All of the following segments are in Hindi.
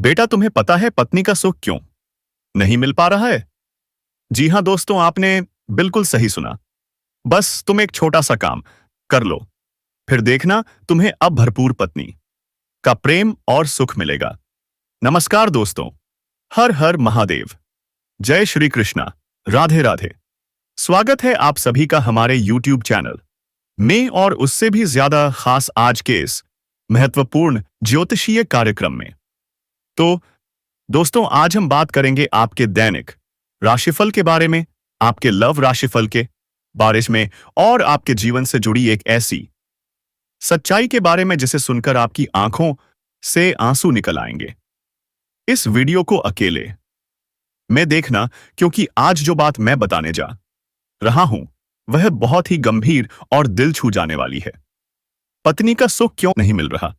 बेटा, तुम्हें पता है पत्नी का सुख क्यों नहीं मिल पा रहा है? जी हां दोस्तों, आपने बिल्कुल सही सुना। बस तुम एक छोटा सा काम कर लो, फिर देखना तुम्हें अब भरपूर पत्नी का प्रेम और सुख मिलेगा। नमस्कार दोस्तों, हर हर महादेव, जय श्री कृष्णा, राधे राधे। स्वागत है आप सभी का हमारे YouTube चैनल में और उससे भी ज्यादा खास आज के इस महत्वपूर्ण ज्योतिषीय कार्यक्रम में। तो दोस्तों, आज हम बात करेंगे आपके दैनिक राशिफल के बारे में, आपके लव राशिफल के बारे में और आपके जीवन से जुड़ी एक ऐसी सच्चाई के बारे में जिसे सुनकर आपकी आंखों से आंसू निकल आएंगे। इस वीडियो को अकेले में देखना, क्योंकि आज जो बात मैं बताने जा रहा हूं वह बहुत ही गंभीर और दिल छू जाने वाली है। पत्नी का सुख क्यों नहीं मिल रहा?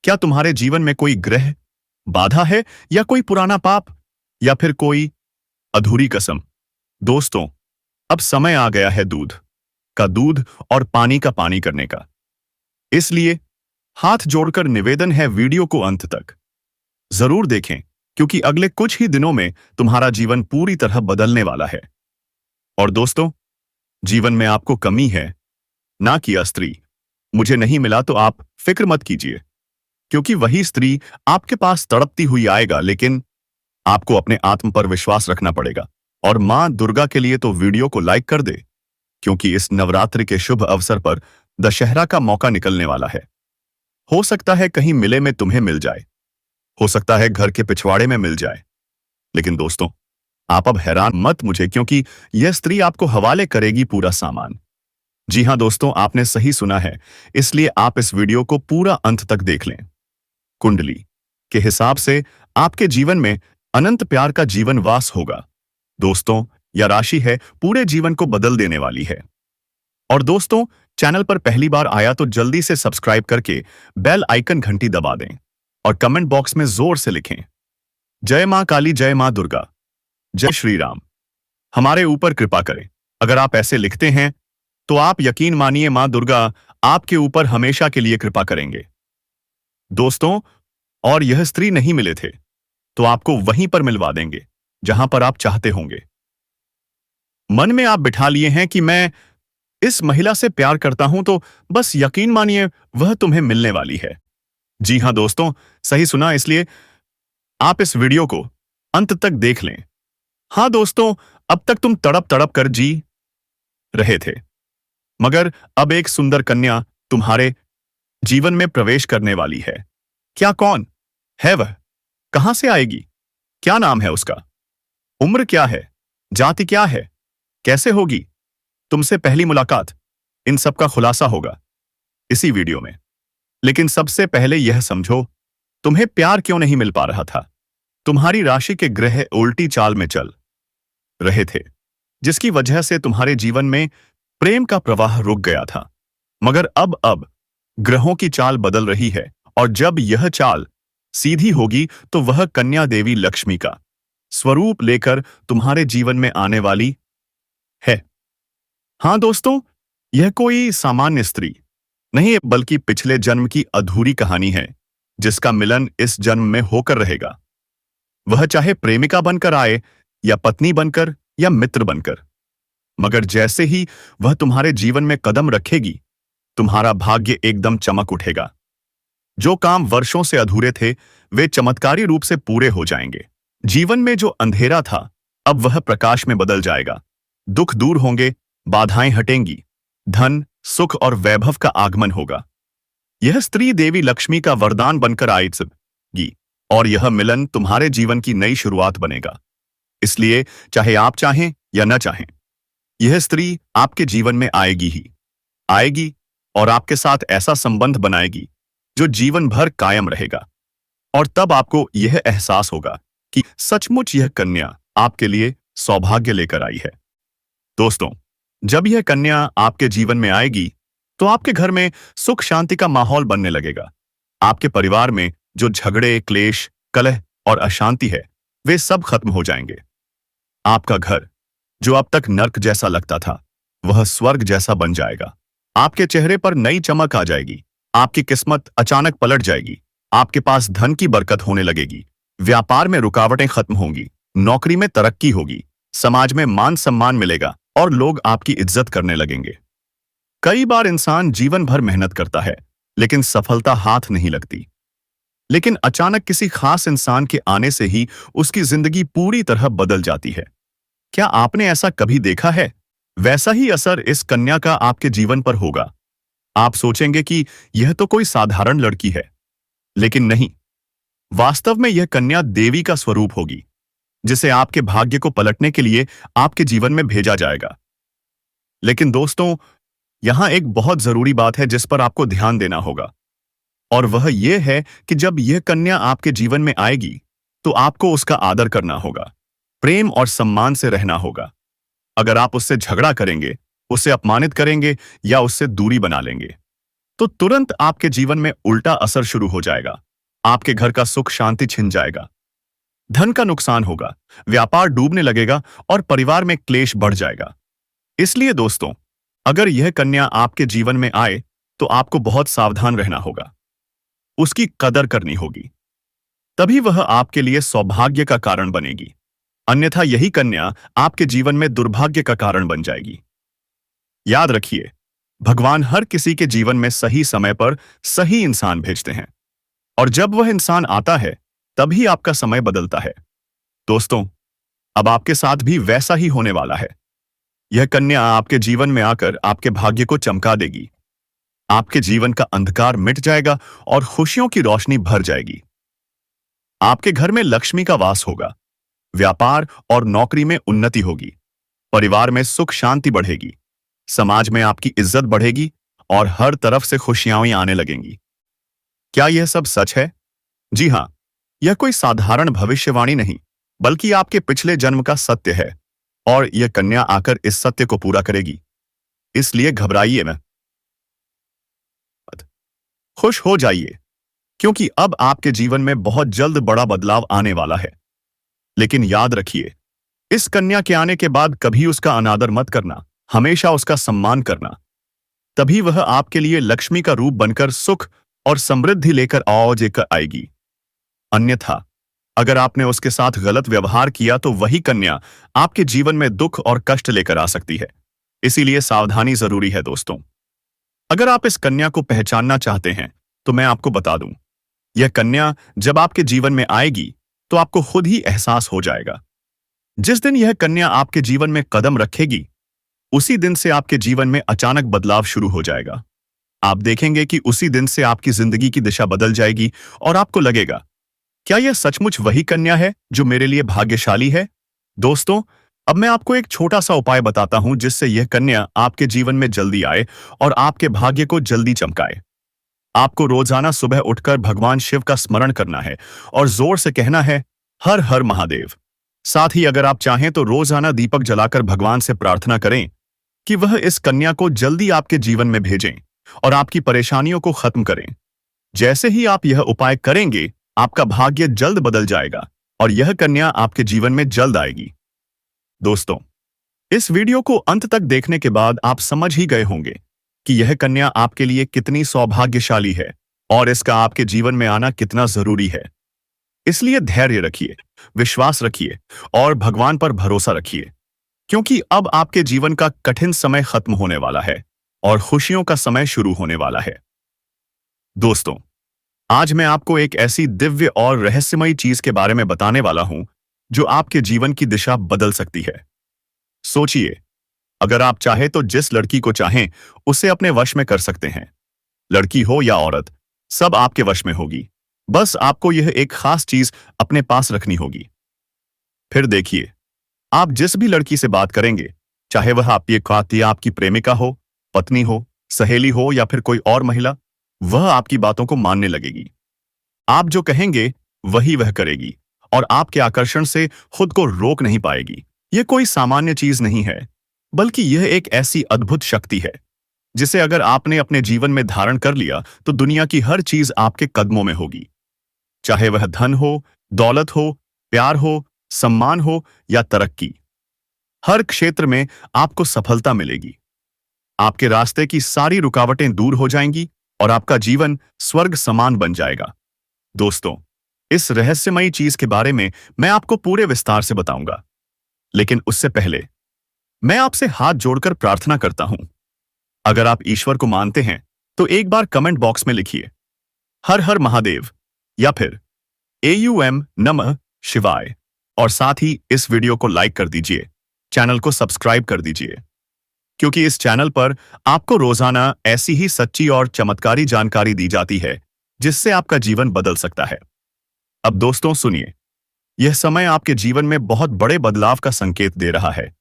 क्या तुम्हारे जीवन में कोई ग्रह बाधा है, या कोई पुराना पाप, या फिर कोई अधूरी कसम? दोस्तों, अब समय आ गया है दूध का दूध और पानी का पानी करने का। इसलिए हाथ जोड़कर निवेदन है, वीडियो को अंत तक जरूर देखें, क्योंकि अगले कुछ ही दिनों में तुम्हारा जीवन पूरी तरह बदलने वाला है। और दोस्तों, जीवन में आपको कमी है, ना कि स्त्री मुझे नहीं मिला, तो आप फिक्र मत कीजिए, क्योंकि वही स्त्री आपके पास तड़पती हुई आएगा। लेकिन आपको अपने आत्म पर विश्वास रखना पड़ेगा। और मां दुर्गा के लिए तो वीडियो को लाइक कर दे, क्योंकि इस नवरात्रि के शुभ अवसर पर दशहरा का मौका निकलने वाला है। हो सकता है कहीं मिले में तुम्हें मिल जाए, हो सकता है घर के पिछवाड़े में मिल जाए। लेकिन दोस्तों, आप अब हैरान मत मुझे, क्योंकि यह स्त्री आपको हवाले करेगी पूरा सामान। जी हां दोस्तों, आपने सही सुना है, इसलिए आप इस वीडियो को पूरा अंत तक देख लें। कुंडली के हिसाब से आपके जीवन में अनंत प्यार का जीवन वास होगा। दोस्तों, यह राशि है पूरे जीवन को बदल देने वाली है। और दोस्तों, चैनल पर पहली बार आया तो जल्दी से सब्सक्राइब करके बेल आइकन घंटी दबा दें और कमेंट बॉक्स में जोर से लिखें, जय मां काली, जय मां दुर्गा, जय श्री राम, हमारे ऊपर कृपा करें। अगर आप ऐसे लिखते हैं तो आप यकीन मानिए, मां दुर्गा आपके ऊपर हमेशा के लिए कृपा करेंगे। दोस्तों, और यह स्त्री नहीं मिले थे तो आपको वहीं पर मिलवा देंगे जहां पर आप चाहते होंगे। मन में आप बिठा लिए हैं कि मैं इस महिला से प्यार करता हूं, तो बस यकीन मानिए वह तुम्हें मिलने वाली है। जी हां दोस्तों, सही सुना, इसलिए आप इस वीडियो को अंत तक देख लें। हां दोस्तों, अब तक तुम तड़प तड़प कर जी रहे थे, मगर अब एक सुंदर कन्या तुम्हारे जीवन में प्रवेश करने वाली है। क्या कौन है वह? कहां से आएगी? क्या नाम है उसका? उम्र क्या है? जाति क्या है? कैसे होगी तुमसे पहली मुलाकात? इन सब का खुलासा होगा इसी वीडियो में। लेकिन सबसे पहले यह समझो, तुम्हें प्यार क्यों नहीं मिल पा रहा था? तुम्हारी राशि के ग्रह उल्टी चाल में चल रहे थे, जिसकी वजह से तुम्हारे जीवन में प्रेम का प्रवाह रुक गया था। मगर अब ग्रहों की चाल बदल रही है, और जब यह चाल सीधी होगी तो वह कन्या देवी लक्ष्मी का स्वरूप लेकर तुम्हारे जीवन में आने वाली है। हां दोस्तों, यह कोई सामान्य स्त्री नहीं है, बल्कि पिछले जन्म की अधूरी कहानी है, जिसका मिलन इस जन्म में होकर रहेगा। वह चाहे प्रेमिका बनकर आए, या पत्नी बनकर, या मित्र बनकर, मगर जैसे ही वह तुम्हारे जीवन में कदम रखेगी, तुम्हारा भाग्य एकदम चमक उठेगा। जो काम वर्षों से अधूरे थे वे चमत्कारी रूप से पूरे हो जाएंगे। जीवन में जो अंधेरा था अब वह प्रकाश में बदल जाएगा। दुख दूर होंगे, बाधाएं हटेंगी, धन, सुख और वैभव का आगमन होगा। यह स्त्री देवी लक्ष्मी का वरदान बनकर आएगी, और यह मिलन तुम्हारे जीवन की नई शुरुआत बनेगा। इसलिए चाहे आप चाहें या न चाहें, यह स्त्री आपके जीवन में आएगी ही आएगी, और आपके साथ ऐसा संबंध बनाएगी जो जीवन भर कायम रहेगा। और तब आपको यह एहसास होगा कि सचमुच यह कन्या आपके लिए सौभाग्य लेकर आई है। दोस्तों, जब यह कन्या आपके जीवन में आएगी तो आपके घर में सुख शांति का माहौल बनने लगेगा। आपके परिवार में जो झगड़े, क्लेश, कलह और अशांति है वे सब खत्म हो जाएंगे। आपका घर जो अब तक नर्क जैसा लगता था वह स्वर्ग जैसा बन जाएगा। आपके चेहरे पर नई चमक आ जाएगी, आपकी किस्मत अचानक पलट जाएगी, आपके पास धन की बरकत होने लगेगी, व्यापार में रुकावटें खत्म होंगी, नौकरी में तरक्की होगी, समाज में मान सम्मान मिलेगा और लोग आपकी इज्जत करने लगेंगे। कई बार इंसान जीवन भर मेहनत करता है, लेकिन सफलता हाथ नहीं लगती। लेकिन अचानक किसी खास इंसान के आने से ही उसकी जिंदगी पूरी तरह बदल जाती है। क्या आपने ऐसा कभी देखा है? वैसा ही असर इस कन्या का आपके जीवन पर होगा। आप सोचेंगे कि यह तो कोई साधारण लड़की है, लेकिन नहीं। वास्तव में यह कन्या देवी का स्वरूप होगी, जिसे आपके भाग्य को पलटने के लिए आपके जीवन में भेजा जाएगा। लेकिन दोस्तों, यहां एक बहुत जरूरी बात है जिस पर आपको ध्यान देना होगा, और वह यह है कि जब यह कन्या आपके जीवन में आएगी, तो आपको उसका आदर करना होगा, प्रेम और सम्मान से रहना होगा। अगर आप उससे झगड़ा करेंगे, उसे अपमानित करेंगे या उससे दूरी बना लेंगे, तो तुरंत आपके जीवन में उल्टा असर शुरू हो जाएगा। आपके घर का सुख शांति छिन जाएगा, धन का नुकसान होगा, व्यापार डूबने लगेगा और परिवार में क्लेश बढ़ जाएगा। इसलिए दोस्तों, अगर यह कन्या आपके जीवन में आए, तो आपको बहुत सावधान रहना होगा, उसकी कदर करनी होगी, तभी वह आपके लिए सौभाग्य का कारण बनेगी। अन्यथा यही कन्या आपके जीवन में दुर्भाग्य का कारण बन जाएगी। याद रखिए, भगवान हर किसी के जीवन में सही समय पर सही इंसान भेजते हैं, और जब वह इंसान आता है, तभी आपका समय बदलता है। दोस्तों, अब आपके साथ भी वैसा ही होने वाला है। यह कन्या आपके जीवन में आकर आपके भाग्य को चमका देगी। आपके जीवन का अंधकार मिट जाएगा और खुशियों की रोशनी भर जाएगी। आपके घर में लक्ष्मी का वास होगा, व्यापार और नौकरी में उन्नति होगी, परिवार में सुख शांति बढ़ेगी, समाज में आपकी इज्जत बढ़ेगी और हर तरफ से खुशियां आने लगेंगी। क्या यह सब सच है? जी हां, यह कोई साधारण भविष्यवाणी नहीं, बल्कि आपके पिछले जन्म का सत्य है, और यह कन्या आकर इस सत्य को पूरा करेगी। इसलिए घबराइए मत, खुश हो जाइए, क्योंकि अब आपके जीवन में बहुत जल्द बड़ा बदलाव आने वाला है। लेकिन याद रखिए, इस कन्या के आने के बाद कभी उसका अनादर मत करना, हमेशा उसका सम्मान करना। तभी वह आपके लिए लक्ष्मी का रूप बनकर सुख और समृद्धि लेकर आएगी। अन्यथा अगर आपने उसके साथ गलत व्यवहार किया, तो वही कन्या आपके जीवन में दुख और कष्ट लेकर आ सकती है। इसीलिए सावधानी जरूरी है दोस्तों। अगर आप इस कन्या को पहचानना चाहते हैं, तो मैं आपको बता दूं, यह कन्या जब आपके जीवन में आएगी, तो आपको खुद ही एहसास हो जाएगा। जिस दिन यह कन्या आपके जीवन में कदम रखेगी, उसी दिन से आपके जीवन में अचानक बदलाव शुरू हो जाएगा। आप देखेंगे कि उसी दिन से आपकी जिंदगी की दिशा बदल जाएगी और आपको लगेगा, क्या यह सचमुच वही कन्या है जो मेरे लिए भाग्यशाली है? दोस्तों, अब मैं आपको एक छोटा सा उपाय बताता हूं, जिससे यह कन्या आपके जीवन में जल्दी आए और आपके भाग्य को जल्दी चमकाए। आपको रोजाना सुबह उठकर भगवान शिव का स्मरण करना है और जोर से कहना है, हर हर महादेव। साथ ही अगर आप चाहें तो रोजाना दीपक जलाकर भगवान से प्रार्थना करें कि वह इस कन्या को जल्दी आपके जीवन में भेजें और आपकी परेशानियों को खत्म करें। जैसे ही आप यह उपाय करेंगे, आपका भाग्य जल्द बदल जाएगा और यह कन्या आपके जीवन में जल्द आएगी। दोस्तों, इस वीडियो को अंत तक देखने के बाद आप समझ ही गए होंगे कि यह कन्या आपके लिए कितनी सौभाग्यशाली है और इसका आपके जीवन में आना कितना जरूरी है। इसलिए धैर्य रखिए, विश्वास रखिए और भगवान पर भरोसा रखिए, क्योंकि अब आपके जीवन का कठिन समय खत्म होने वाला है और खुशियों का समय शुरू होने वाला है। दोस्तों, आज मैं आपको एक ऐसी दिव्य और रहस्यमयी चीज के बारे में बताने वाला हूं, जो आपके जीवन की दिशा बदल सकती है। सोचिए, अगर आप चाहे तो जिस लड़की को चाहें उसे अपने वश में कर सकते हैं। लड़की हो या औरत, सब आपके वश में होगी। बस आपको यह एक खास चीज अपने पास रखनी होगी। फिर देखिए, आप जिस भी लड़की से बात करेंगे, चाहे वह आपकी प्रेमिका हो, पत्नी हो, सहेली हो या फिर कोई और महिला, वह आपकी बातों को मानने लगेगी। आप जो कहेंगे वही वह करेगी और आपके आकर्षण से खुद को रोक नहीं पाएगी। यह कोई सामान्य चीज नहीं है, बल्कि यह एक ऐसी अद्भुत शक्ति है जिसे अगर आपने अपने जीवन में धारण कर लिया, तो दुनिया की हर चीज आपके कदमों में होगी। चाहे वह धन हो, दौलत हो, प्यार हो, सम्मान हो या तरक्की, हर क्षेत्र में आपको सफलता मिलेगी। आपके रास्ते की सारी रुकावटें दूर हो जाएंगी और आपका जीवन स्वर्ग समान बन जाएगा। दोस्तों, इस रहस्यमयी चीज के बारे में मैं आपको पूरे विस्तार से बताऊंगा, लेकिन उससे पहले मैं आपसे हाथ जोड़कर प्रार्थना करता हूं। अगर आप ईश्वर को मानते हैं तो एक बार कमेंट बॉक्स में लिखिए हर हर महादेव या फिर AUM नमः शिवाय, और साथ ही इस वीडियो को लाइक कर दीजिए, चैनल को सब्सक्राइब कर दीजिए, क्योंकि इस चैनल पर आपको रोजाना ऐसी ही सच्ची और चमत्कारी जानकारी दी जाती है जिससे आपका जीवन बदल सकता है। अब दोस्तों सुनिए, यह समय आपके जीवन में बहुत बड़े बदलाव का संकेत दे रहा है,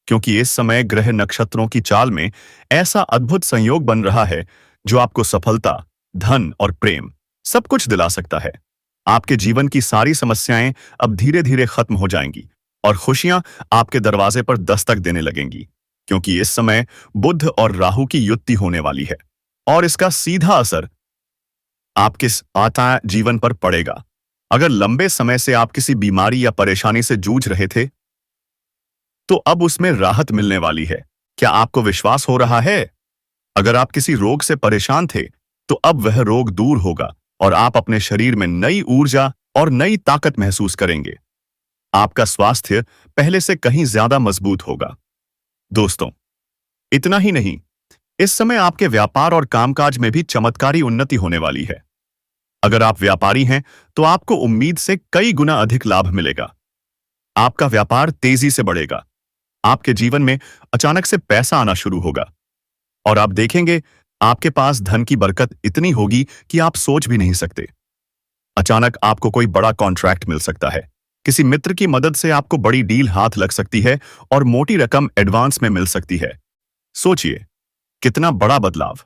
क्योंकि इस समय ग्रह नक्षत्रों की चाल में ऐसा अद्भुत संयोग बन रहा है जो आपको सफलता, धन और प्रेम सब कुछ दिला सकता है। आपके जीवन की सारी समस्याएं अब धीरे धीरे खत्म हो जाएंगी और खुशियां आपके दरवाजे पर दस्तक देने लगेंगी, क्योंकि इस समय बुध और राहु की युति होने वाली है और इसका सीधा असर आपके आता जीवन पर पड़ेगा। अगर लंबे समय से आप किसी बीमारी या परेशानी से जूझ रहे थे तो अब उसमें राहत मिलने वाली है। क्या आपको विश्वास हो रहा है? अगर आप किसी रोग से परेशान थे तो अब वह रोग दूर होगा और आप अपने शरीर में नई ऊर्जा और नई ताकत महसूस करेंगे। आपका स्वास्थ्य पहले से कहीं ज्यादा मजबूत होगा। दोस्तों, इतना ही नहीं, इस समय आपके व्यापार और कामकाज में भी चमत्कारी उन्नति होने वाली है। अगर आप व्यापारी हैं तो आपको उम्मीद से कई गुना अधिक लाभ मिलेगा। आपका व्यापार तेजी से बढ़ेगा, आपके जीवन में अचानक से पैसा आना शुरू होगा और आप देखेंगे आपके पास धन की बरकत इतनी होगी कि आप सोच भी नहीं सकते। अचानक आपको कोई बड़ा कॉन्ट्रैक्ट मिल सकता है, किसी मित्र की मदद से आपको बड़ी डील हाथ लग सकती है और मोटी रकम एडवांस में मिल सकती है। सोचिए, कितना बड़ा बदलाव।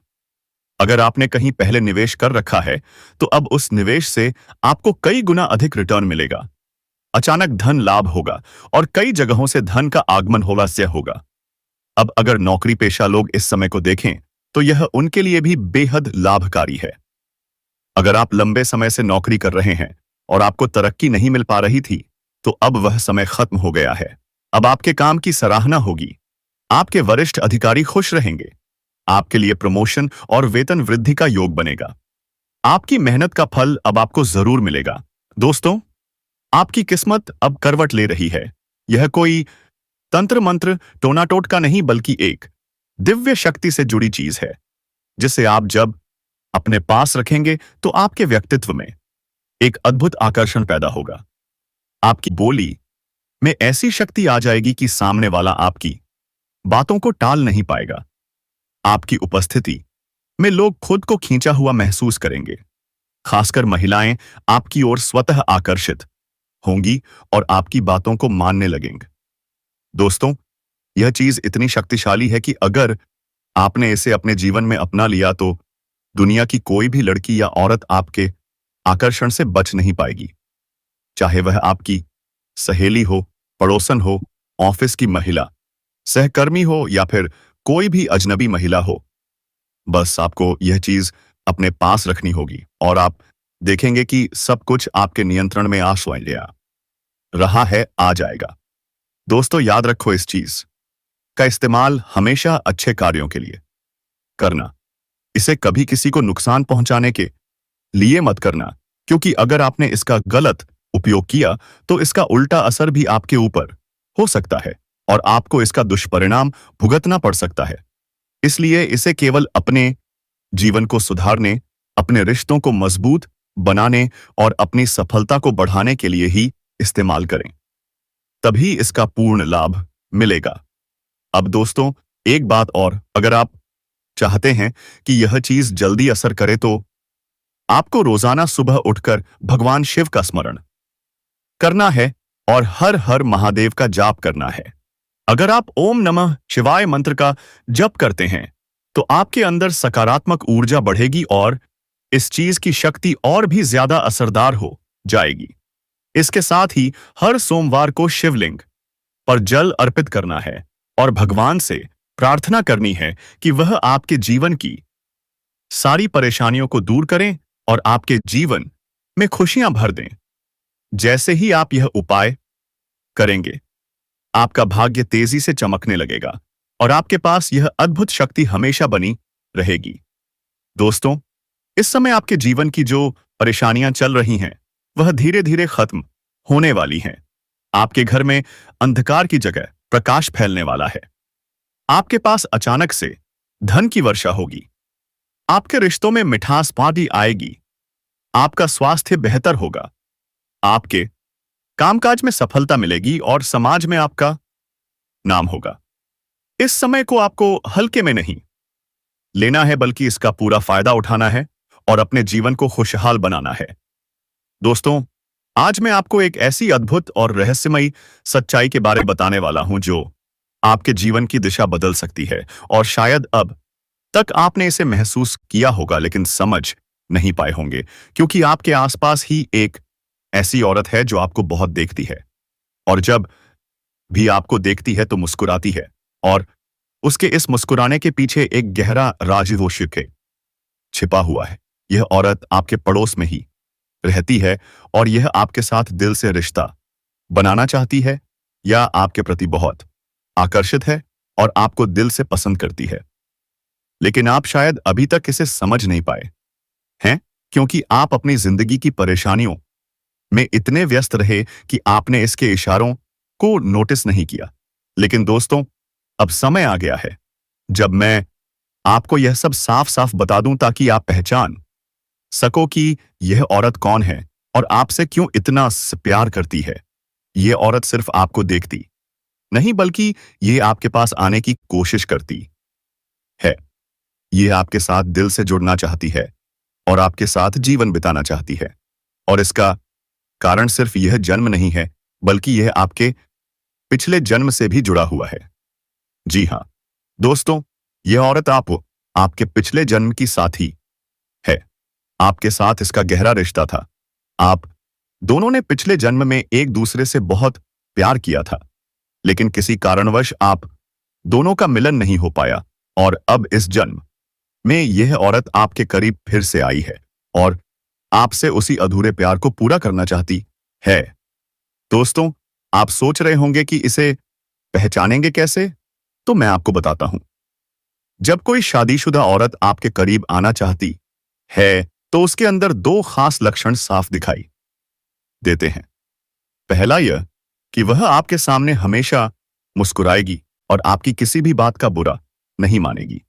अगर आपने कहीं पहले निवेश कर रखा है तो अब उस निवेश से आपको कई गुना अधिक रिटर्न मिलेगा। अचानक धन लाभ होगा और कई जगहों से धन का आगमन होगा। अब अगर नौकरी पेशा लोग इस समय को देखें तो यह उनके लिए भी बेहद लाभकारी है। अगर आप लंबे समय से नौकरी कर रहे हैं और आपको तरक्की नहीं मिल पा रही थी तो अब वह समय खत्म हो गया है। अब आपके काम की सराहना होगी, आपके वरिष्ठ अधिकारी खुश रहेंगे, आपके लिए प्रमोशन और वेतन वृद्धि का योग बनेगा। आपकी मेहनत का फल अब आपको जरूर मिलेगा। दोस्तों, आपकी किस्मत अब करवट ले रही है। यह कोई तंत्र मंत्र टोना टोटका नहीं, बल्कि एक दिव्य शक्ति से जुड़ी चीज है, जिसे आप जब अपने पास रखेंगे तो आपके व्यक्तित्व में एक अद्भुत आकर्षण पैदा होगा। आपकी बोली में ऐसी शक्ति आ जाएगी कि सामने वाला आपकी बातों को टाल नहीं पाएगा। आपकी उपस्थिति में लोग खुद को खींचा हुआ महसूस करेंगे। खासकर महिलाएं आपकी ओर स्वतः आकर्षित होंगी और आपकी बातों को मानने लगेंगे। दोस्तों, यह चीज इतनी शक्तिशाली है कि अगर आपने इसे अपने जीवन में अपना लिया तो दुनिया की कोई भी लड़की या औरत आपके आकर्षण से बच नहीं पाएगी। चाहे वह आपकी सहेली हो, पड़ोसन हो, ऑफिस की महिला, सहकर्मी हो या फिर कोई भी अजनबी महिला हो। बस आपको यह चीज अपने पास रखनी होगी और आप देखेंगे कि सब कुछ आपके नियंत्रण में आ रहा है, आ जाएगा। दोस्तों, याद रखो, इस चीज का इस्तेमाल हमेशा अच्छे कार्यों के लिए करना। इसे कभी किसी को नुकसान पहुंचाने के लिए मत करना, क्योंकि अगर आपने इसका गलत उपयोग किया तो इसका उल्टा असर भी आपके ऊपर हो सकता है और आपको इसका दुष्परिणाम भुगतना पड़ सकता है। इसलिए इसे केवल अपने जीवन को सुधारने, अपने रिश्तों को मजबूत बनाने और अपनी सफलता को बढ़ाने के लिए ही इस्तेमाल करें, तभी इसका पूर्ण लाभ मिलेगा। अब दोस्तों, एक बात और, अगर आप चाहते हैं कि यह चीज जल्दी असर करे तो आपको रोजाना सुबह उठकर भगवान शिव का स्मरण करना है और हर हर महादेव का जाप करना है। अगर आप ओम नमः शिवाय मंत्र का जप करते हैं तो आपके अंदर सकारात्मक ऊर्जा बढ़ेगी और इस चीज की शक्ति और भी ज्यादा असरदार हो जाएगी। इसके साथ ही हर सोमवार को शिवलिंग पर जल अर्पित करना है और भगवान से प्रार्थना करनी है कि वह आपके जीवन की सारी परेशानियों को दूर करें और आपके जीवन में खुशियां भर दें। जैसे ही आप यह उपाय करेंगे, आपका भाग्य तेजी से चमकने लगेगा और आपके पास यह अद्भुत शक्ति हमेशा बनी रहेगी। दोस्तों, इस समय आपके जीवन की जो परेशानियां चल रही हैं, वह धीरे धीरे खत्म होने वाली हैं। आपके घर में अंधकार की जगह प्रकाश फैलने वाला है। आपके पास अचानक से धन की वर्षा होगी। आपके रिश्तों में मिठास पानी आएगी। आपका स्वास्थ्य बेहतर होगा। आपके कामकाज में सफलता मिलेगी और समाज में आपका नाम होगा। इस समय को आपको हल्के में नहीं लेना है, बल्कि इसका पूरा फायदा उठाना है और अपने जीवन को खुशहाल बनाना है। दोस्तों, आज मैं आपको एक ऐसी अद्भुत और रहस्यमयी सच्चाई के बारे में बताने वाला हूं जो आपके जीवन की दिशा बदल सकती है, और शायद अब तक आपने इसे महसूस किया होगा लेकिन समझ नहीं पाए होंगे, क्योंकि आपके आसपास ही एक ऐसी औरत है जो आपको बहुत देखती है, और जब भी आपको देखती है तो मुस्कुराती है, और उसके इस मुस्कुराने के पीछे एक गहरा राज वो छिपा हुआ है। यह औरत आपके पड़ोस में ही रहती है, और यह आपके साथ दिल से रिश्ता बनाना चाहती है, या आपके प्रति बहुत आकर्षित है और आपको दिल से पसंद करती है। लेकिन आप शायद अभी तक इसे समझ नहीं पाए हैं, क्योंकि आप अपनी जिंदगी की परेशानियों में इतने व्यस्त रहे कि आपने इसके इशारों को नोटिस नहीं किया। लेकिन दोस्तों, अब समय आ गया है जब मैं आपको यह सब साफ साफ बता दूं, ताकि आप पहचान सको कि यह औरत कौन है और आपसे क्यों इतना प्यार करती है। यह औरत सिर्फ आपको देखती नहीं, बल्कि यह आपके पास आने की कोशिश करती है। यह आपके साथ दिल से जुड़ना चाहती है और आपके साथ जीवन बिताना चाहती है, और इसका कारण सिर्फ यह जन्म नहीं है, बल्कि यह आपके पिछले जन्म से भी जुड़ा हुआ है। जी हाँ दोस्तों, यह औरत आपके पिछले जन्म की साथी है। आपके साथ इसका गहरा रिश्ता था। आप दोनों ने पिछले जन्म में एक दूसरे से बहुत प्यार किया था, लेकिन किसी कारणवश आप दोनों का मिलन नहीं हो पाया, और अब इस जन्म में यह औरत आपके करीब फिर से आई है और आपसे उसी अधूरे प्यार को पूरा करना चाहती है। दोस्तों, आप सोच रहे होंगे कि इसे पहचानेंगे कैसे? तो मैं आपको बताता हूं। जब कोई शादीशुदा औरत आपके करीब आना चाहती है, तो उसके अंदर दो खास लक्षण साफ दिखाई देते हैं। पहला यह कि वह आपके सामने हमेशा मुस्कुराएगी और आपकी किसी भी बात का बुरा नहीं मानेगी,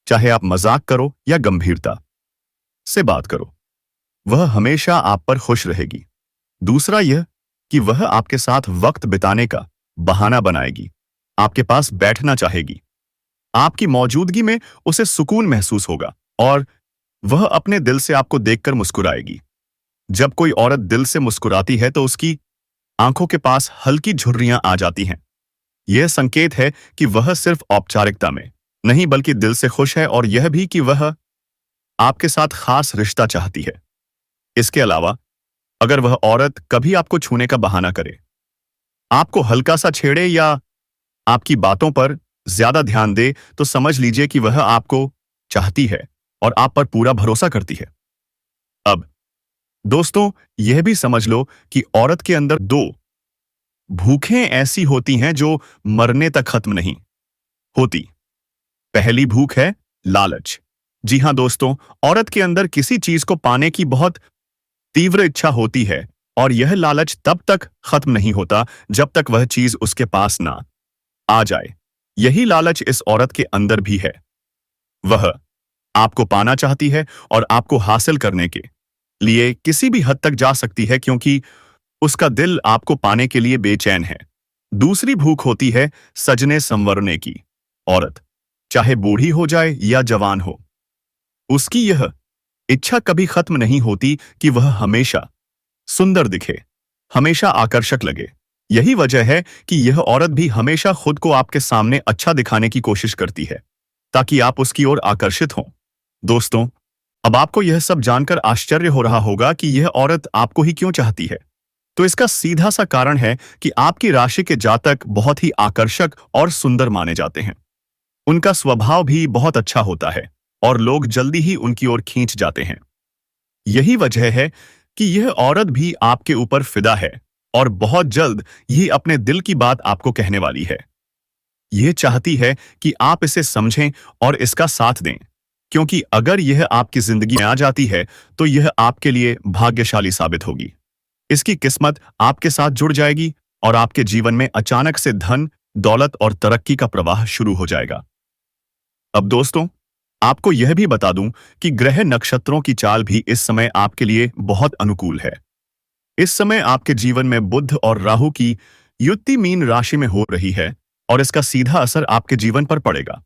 चाहे आप मजाक करो या गंभीरता से बात करो, वह हमेशा आप पर खुश रहेगी। दूसरा यह कि वह आपके साथ वक्त बिताने का बहाना बनाएगी, आपके पास बैठना चाहेगी। आपकी मौजूदगी में उसे सुकून महसूस होगा और वह अपने दिल से आपको देखकर मुस्कुराएगी। जब कोई औरत दिल से मुस्कुराती है तो उसकी आंखों के पास हल्की झुर्रियां आ जाती हैं। यह संकेत है कि वह सिर्फ औपचारिकता में नहीं, बल्कि दिल से खुश है, और यह भी कि वह आपके साथ खास रिश्ता चाहती है। इसके अलावा, अगर वह औरत कभी आपको छूने का बहाना करे, आपको हल्का सा छेड़े या आपकी बातों पर ज्यादा ध्यान दे, तो समझ लीजिए कि वह आपको चाहती है और आप पर पूरा भरोसा करती है। अब दोस्तों, यह भी समझ लो कि औरत के अंदर दो भूखें ऐसी होती हैं जो मरने तक खत्म नहीं होती। पहली भूख है लालच। जी हां दोस्तों, औरत के अंदर किसी चीज को पाने की बहुत तीव्र इच्छा होती है, और यह लालच तब तक खत्म नहीं होता जब तक वह चीज उसके पास ना आ जाए। यही लालच इस औरत के अंदर भी है। वह आपको पाना चाहती है और आपको हासिल करने के लिए किसी भी हद तक जा सकती है, क्योंकि उसका दिल आपको पाने के लिए बेचैन है। दूसरी भूख होती है सजने संवरने की। औरत चाहे बूढ़ी हो जाए या जवान हो, उसकी यह इच्छा कभी खत्म नहीं होती कि वह हमेशा सुंदर दिखे, हमेशा आकर्षक लगे। यही वजह है कि यह औरत भी हमेशा खुद को आपके सामने अच्छा दिखाने की कोशिश करती है, ताकि आप उसकी ओर आकर्षित हों। दोस्तों, अब आपको यह सब जानकर आश्चर्य हो रहा होगा कि यह औरत आपको ही क्यों चाहती है। तो इसका सीधा सा कारण है कि आपकी राशि के जातक बहुत ही आकर्षक और सुंदर माने जाते हैं। उनका स्वभाव भी बहुत अच्छा होता है और लोग जल्दी ही उनकी ओर खींच जाते हैं। यही वजह है कि यह औरत भी आपके ऊपर फिदा है और बहुत जल्द ही अपने दिल की बात आपको कहने वाली है। यह चाहती है कि आप इसे समझें और इसका साथ दें, क्योंकि अगर यह आपकी जिंदगी में आ जाती है तो यह आपके लिए भाग्यशाली साबित होगी। इसकी किस्मत आपके साथ जुड़ जाएगी और आपके जीवन में अचानक से धन, दौलत और तरक्की का प्रवाह शुरू हो जाएगा। अब दोस्तों, आपको यह भी बता दूं कि ग्रह नक्षत्रों की चाल भी इस समय आपके लिए बहुत अनुकूल है। इस समय आपके जीवन में बुध और राहु की युति मीन राशि में हो रही है और इसका सीधा असर आपके जीवन पर पड़ेगा।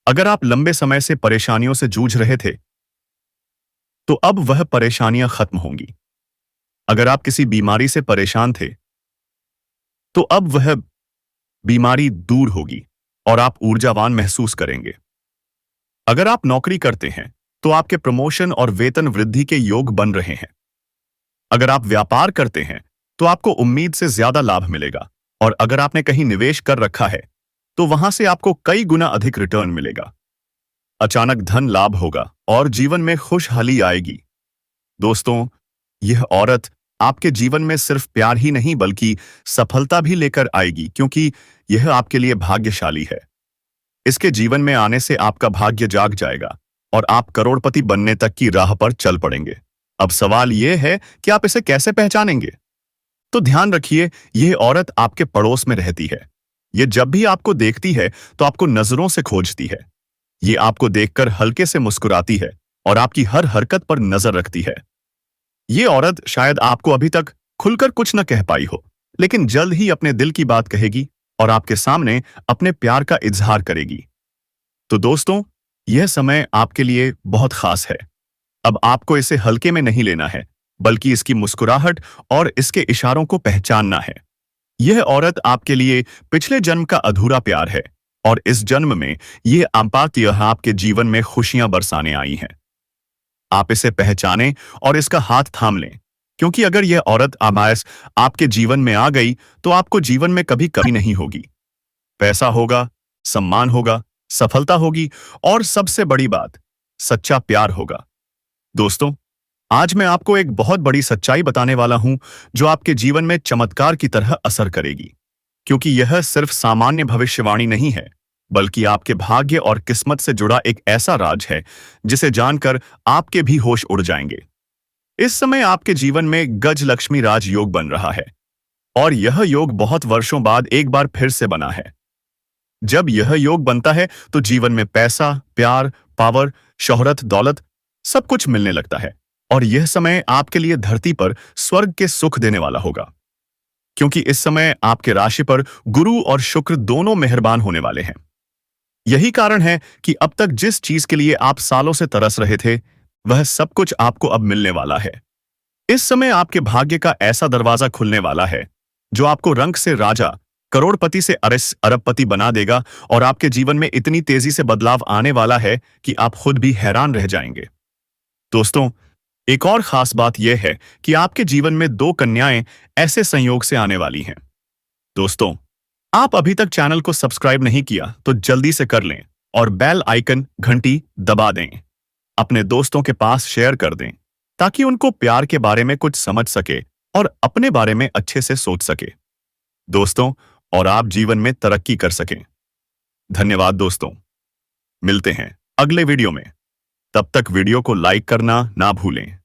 अगर आप लंबे समय से परेशानियों से जूझ रहे थे, तो अब वह परेशानियां खत्म होंगी। अगर आप किसी बीमारी से परेशान थे, तो अब वह बीमारी दूर होगी और आप ऊर्जावान महसूस करेंगे। अगर आप नौकरी करते हैं, तो आपके प्रमोशन और वेतन वृद्धि के योग बन रहे हैं। अगर आप व्यापार करते हैं, तो आपको उम्मीद से ज्यादा लाभ मिलेगा और अगर आपने कहीं निवेश कर रखा है, तो वहां से आपको कई गुना अधिक रिटर्न मिलेगा। अचानक धन लाभ होगा और जीवन में खुशहाली आएगी। दोस्तों, यह औरत आपके जीवन में सिर्फ प्यार ही नहीं बल्कि सफलता भी लेकर आएगी, क्योंकि यह आपके लिए भाग्यशाली है। इसके जीवन में आने से आपका भाग्य जाग जाएगा और आप करोड़पति बनने तक की राह पर चल पड़ेंगे। अब सवाल यह है कि आप इसे कैसे पहचानेंगे? तो ध्यान रखिए, यह औरत आपके पड़ोस में रहती है। ये जब भी आपको देखती है तो आपको नजरों से खोजती है। ये आपको देखकर हल्के से मुस्कुराती है और आपकी हर हरकत पर नजर रखती है। ये औरत शायद आपको अभी तक खुलकर कुछ न कह पाई हो, लेकिन जल्द ही अपने दिल की बात कहेगी और आपके सामने अपने प्यार का इजहार करेगी। तो दोस्तों, यह समय आपके लिए बहुत खास है। अब आपको इसे हल्के में नहीं लेना है, बल्कि इसकी मुस्कुराहट और इसके इशारों को पहचानना है। यह औरत आपके लिए पिछले जन्म का अधूरा प्यार है और इस जन्म में यह आपात यह आपके जीवन में खुशियां बरसाने आई हैं। आप इसे पहचानें और इसका हाथ थाम लें, क्योंकि अगर यह औरत आमायस आपके जीवन में आ गई तो आपको जीवन में कभी कमी नहीं होगी। पैसा होगा, सम्मान होगा, सफलता होगी और सबसे बड़ी बात, सच्चा प्यार होगा। दोस्तों, आज मैं आपको एक बहुत बड़ी सच्चाई बताने वाला हूं जो आपके जीवन में चमत्कार की तरह असर करेगी, क्योंकि यह सिर्फ सामान्य भविष्यवाणी नहीं है, बल्कि आपके भाग्य और किस्मत से जुड़ा एक ऐसा राज है जिसे जानकर आपके भी होश उड़ जाएंगे। इस समय आपके जीवन में गज लक्ष्मी राज योग बन रहा है और यह योग बहुत वर्षों बाद एक बार फिर से बना है। जब यह योग बनता है तो जीवन में पैसा, प्यार, पावर, शोहरत, दौलत सब कुछ मिलने लगता है और यह समय आपके लिए धरती पर स्वर्ग के सुख देने वाला होगा, क्योंकि इस समय आपके राशि पर गुरु और शुक्र दोनों मेहरबान होने वाले हैं। यही कारण है कि अब तक जिस चीज के लिए आप सालों से तरस रहे थे, वह सब कुछ आपको अब मिलने वाला है। इस समय आपके भाग्य का ऐसा दरवाजा खुलने वाला है जो आपको रंग से राजा, करोड़पति से अरबपति बना देगा और आपके जीवन में इतनी तेजी से बदलाव आने वाला है कि आप खुद भी हैरान रह जाएंगे। दोस्तों, एक और खास बात यह है कि आपके जीवन में 2 कन्याएं ऐसे संयोग से आने वाली हैं। दोस्तों, आप अभी तक चैनल को सब्सक्राइब नहीं किया तो जल्दी से कर लें और बेल आइकन घंटी दबा दें। अपने दोस्तों के पास शेयर कर दें ताकि उनको प्यार के बारे में कुछ समझ सके और अपने बारे में अच्छे से सोच सके। दोस्तों, और आप जीवन में तरक्की कर सकें। धन्यवाद दोस्तों। मिलते हैं अगले वीडियो में। तब तक वीडियो को लाइक करना ना भूलें।